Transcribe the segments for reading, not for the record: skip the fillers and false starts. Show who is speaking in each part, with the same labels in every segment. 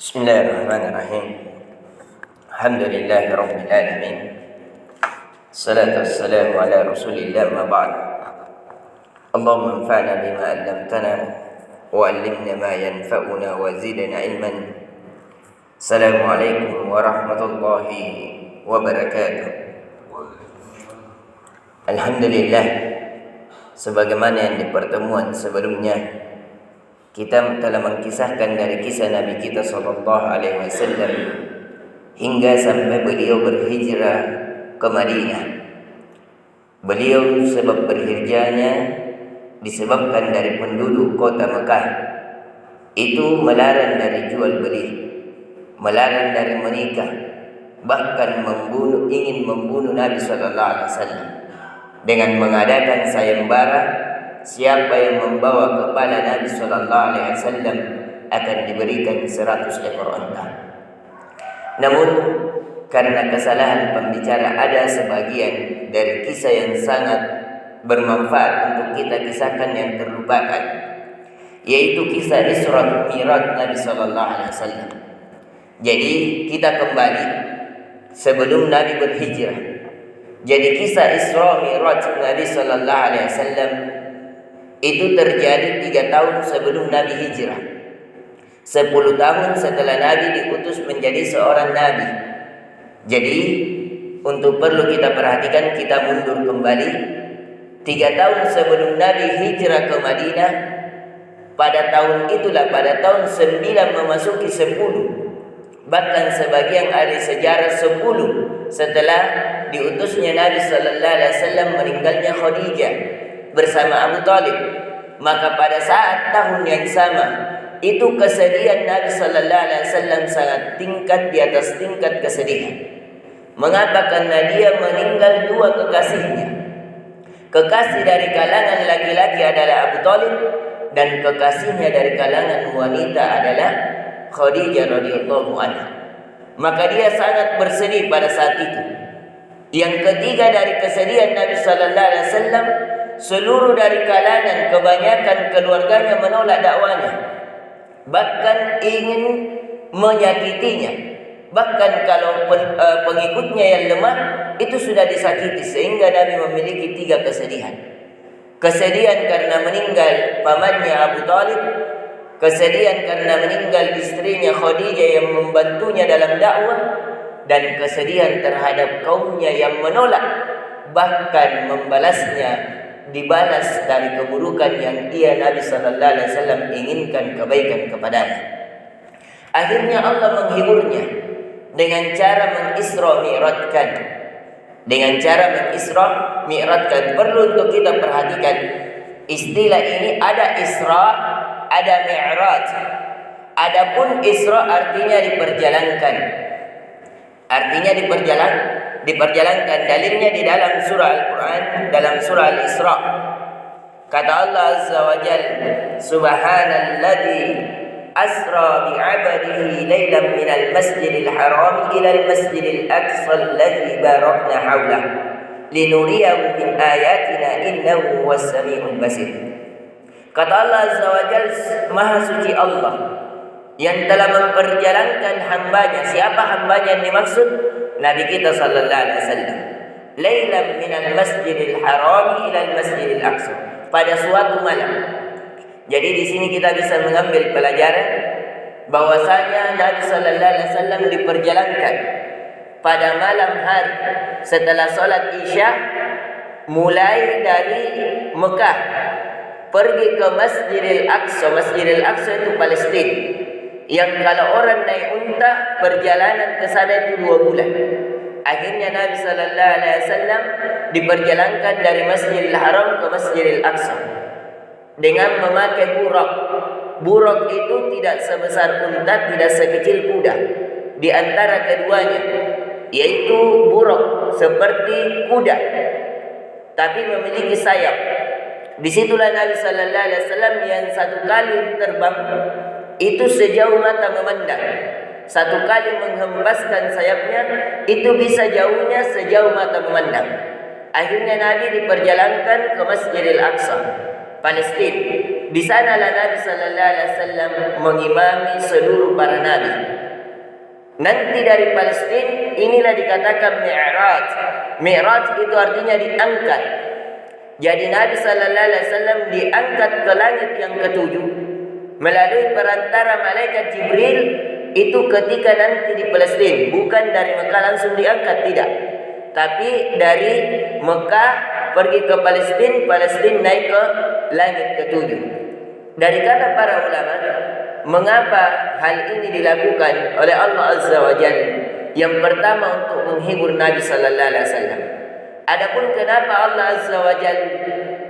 Speaker 1: Bismillahirrahmanirrahim. Alhamdulillahi rabbil alamin. Salatu wassalamu ala Rasulillah ma ba'd. Allahumma anfa'na bima 'allamtana wa 'allimna ma yanfa'una wa zidna ilman. Assalamualaikum warahmatullahi wabarakatuh. Alhamdulillah, sebagaimana yang di pertemuan sebelumnya kita telah mengkisahkan dari kisah Nabi kita sallallahu alaihi wasallam hingga sampai beliau berhijrah ke Madinah. Beliau sebab berhijrahnya disebabkan dari penduduk kota Mekah itu melarang dari jual beli, melarang dari menikah, bahkan ingin membunuh Nabi sallallahu alaihi wasallam dengan mengadakan sayembara. Siapa yang membawa kepala Nabi sallallahu alaihi wasallam akan diberikan 100 ekor unta. Namun karena kesalahan pembicara ada sebagian dari kisah yang sangat bermanfaat untuk kita kisahkan yang terlupakan, yaitu kisah Isra Mi'raj Nabi sallallahu alaihi wasallam. Jadi kita kembali sebelum Nabi berhijrah. Jadi kisah Isra Mi'raj Nabi sallallahu alaihi wasallam itu terjadi 3 tahun sebelum Nabi hijrah, 10 tahun setelah Nabi diutus menjadi seorang Nabi. Jadi untuk perlu kita perhatikan, kita mundur kembali 3 tahun sebelum Nabi hijrah ke Madinah. Pada tahun itulah, pada tahun 9 memasuki 10, bahkan sebagian ahli sejarah 10 setelah diutusnya Nabi sallallahu alaihi wasallam meninggalnya Khadijah bersama Abu Talib. Maka pada saat tahun yang sama itu kesedihan Nabi sallallahu alaihi wasallam sangat tingkat di atas tingkat kesedihan. Mengapa? Karena dia meninggal 2 kekasihnya. Kekasih dari kalangan laki-laki adalah Abu Talib, dan kekasihnya dari kalangan wanita adalah Khadijah radhiyallahu anha. Maka dia sangat bersedih pada saat itu. Yang ketiga dari kesedihan Nabi sallallahu alaihi wasallam, seluruh dari kalangan kebanyakan keluarganya menolak dakwanya, bahkan ingin menyakitinya. Bahkan kalau pengikutnya yang lemah itu sudah disakiti, sehingga Nabi memiliki 3 kesedihan. Kesedihan karena meninggal pamannya Abu Talib, kesedihan karena meninggal istrinya Khadijah yang membantunya dalam dakwah, dan kesedihan terhadap kaumnya yang menolak, bahkan membalasnya, dibalas dari keburukan yang ia Nabi sallallahu alaihi wasallam inginkan kebaikan kepadanya. Akhirnya Allah menghiburnya dengan cara mengisra mi'rajkan. Dengan cara mengisra mi'rajkan. Perlu untuk kita perhatikan istilah ini, ada Isra, ada Mi'raj. Adapun Isra artinya diperjalankan. Artinya diperjalankan. Dalilnya di dalam surah Al-Quran, dalam surah Al-Isra. Kata Allah Azza wa Jalla, Subhanalladzi asra bi'abadihi laylan minal masjidil haram ilal masjidil aqsa alladzi barakna hawlah linuriyahu min ayatina innahu huwas samiul basir. Kata Allah Azza wa Jalla, Maha suci Allah yang telah memperjalankan hambanya. Siapa hambanya yang dimaksud? Nabi kita sallallahu alaihi wasallam. Lailan minal masjidil haram ilal masjidil aqsa, pada suatu malam. Jadi di sini kita bisa mengambil pelajaran bahwasanya Nabi sallallahu alaihi wasallam diperjalankan pada malam hari setelah salat Isya, mulai dari Mekah pergi ke Masjidil Aqsa. Masjidil Aqsa itu Palestina, yang kalau orang naik unta perjalanan ke sana itu 2 bulan. Akhirnya Nabi sallallahu alaihi wasallam diperjalankan dari Masjidil Haram ke Masjidil Aqsa dengan memakai burak. Burak itu tidak sebesar unta, tidak sekecil kuda. Di antara keduanya, yaitu burak seperti kuda tapi memiliki sayap. Disitulah Nabi sallallahu alaihi wasallam yang 1 kali terbang itu sejauh mata memandang. 1 kali menghempaskan sayapnya itu bisa jauhnya sejauh mata memandang. Akhirnya Nabi diperjalankan ke Masjidil Aqsa, Palestina. Di sanalah Nabi sallallahu alaihi wasallam mengimami seluruh para nabi. Nanti dari Palestina inilah dikatakan Mi'raj. Mi'raj itu artinya diangkat. Jadi Nabi sallallahu alaihi wasallam diangkat ke langit yang ketujuh melalui perantara malaikat Jibril itu ketika nanti di Palestina, bukan dari Mekah langsung diangkat, tidak. Tapi dari Mekah pergi ke Palestina, Palestina naik ke langit ketujuh. Dari kata para ulama, mengapa hal ini dilakukan oleh Allah Azza wa Jalla? Yang pertama untuk menghibur Nabi sallallahu alaihi wasallam. Adapun kenapa Allah Azza wa Jalla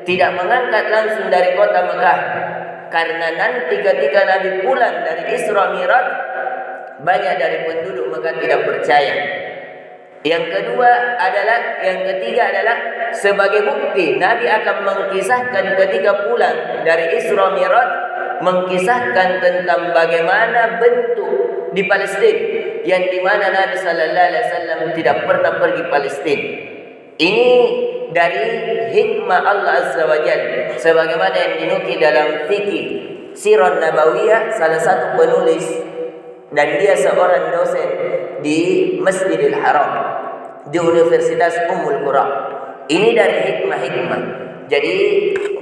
Speaker 1: tidak mengangkat langsung dari kota Mekah? Karena nanti ketika Nabi pulang dari Isra Mi'raj, banyak dari penduduk Mekah tidak percaya. Yang ketiga adalah sebagai bukti Nabi akan mengkisahkan ketika pulang dari Isra Mi'raj, mengkisahkan tentang bagaimana bentuk di Palestina yang dimana Nabi sallallahu alaihi wasallam tidak pernah pergi Palestina. Ini dari hikmah Allah Azza wa Jalla, sebagaimana yang dinukil dalam fikih Sirah Nabawiyah, salah satu penulis dan dia seorang dosen di Masjidil Haram di Universitas Ummul Qura. Ini dari hikmah-hikmah. Jadi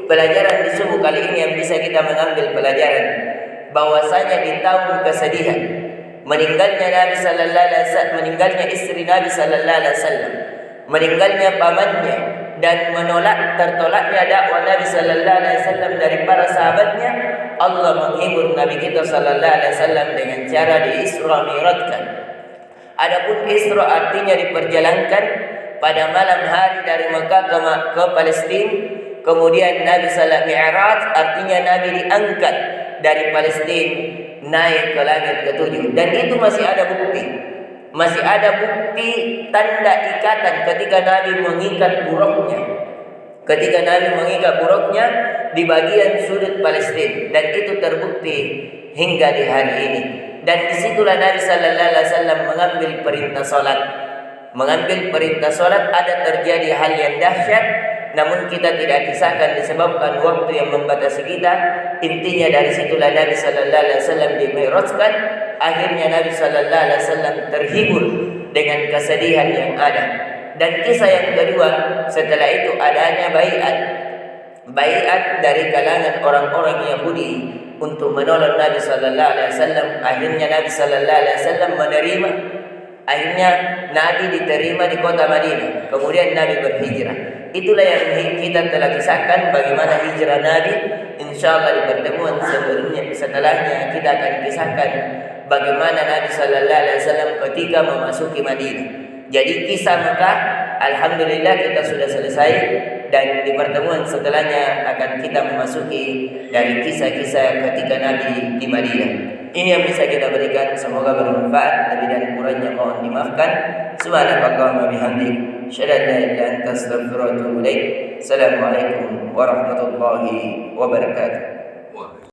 Speaker 1: pelajaran di subuh kali ini yang bisa kita mengambil pelajaran bahwasanya di tahun kesedihan meninggalnya Nabi sallallahu alaihi wasallam, meninggalnya istri Nabi sallallahu alaihi wasallam, meninggalnya pamannya dan tertolaknya dakwah Nabi sallallahu alaihi wasallam dari para sahabatnya, Allah menghibur Nabi kita sallallahu alaihi wasallam dengan cara di-Isra Mi'rajkan. Adapun Isra artinya diperjalankan pada malam hari dari Mekah ke Palestina. Kemudian Nabi sallallahu Mi'raj artinya Nabi diangkat dari Palestina naik ke langit ketujuh. Dan itu masih ada bukti. Masih ada bukti tanda ikatan ketika Nabi mengikat buruknya. Ketika Nabi mengikat buruknya di bagian sudut Palestina, dan itu terbukti hingga di hari ini. Dan disitulah Nabi sallallahu alaihi wasallam mengambil perintah salat. Mengambil perintah salat, ada terjadi hal yang dahsyat, namun kita tidak kisahkan disebabkan waktu yang membatasi kita. Intinya dari situlah Nabi sallallahu alaihi wasallam dimi'rajkan. Akhirnya Nabi sallallahu alaihi wasallam terhibur dengan kesedihan yang ada. Dan kisah yang kedua, setelah itu adanya baiat dari kalangan orang-orang Yahudi untuk menolong Nabi sallallahu alaihi wasallam. Akhirnya Nabi sallallahu alaihi wasallam menerima. Akhirnya Nabi diterima di kota Madinah. Kemudian Nabi berhijrah. Itulah yang kita telah kisahkan bagaimana hijrah Nabi. Insyaallah di pertemuan setelahnya kita akan kisahkan bagaimana Nabi sallallahu alaihi wasallam ketika memasuki Madinah. Jadi kisah Mekah alhamdulillah kita sudah selesai, dan di pertemuan setelahnya akan kita memasuki dari kisah-kisah ketika Nabi di Madinah. Ini yang bisa kita berikan, semoga bermanfaat. Lebih dan kurangnya mohon dimaafkan. Subhanakallahumma bihamdik, asyhadu an la ilaha illa anta, astaghfiruka wa atubu ilaik. Assalamualaikum warahmatullahi wabarakatuh.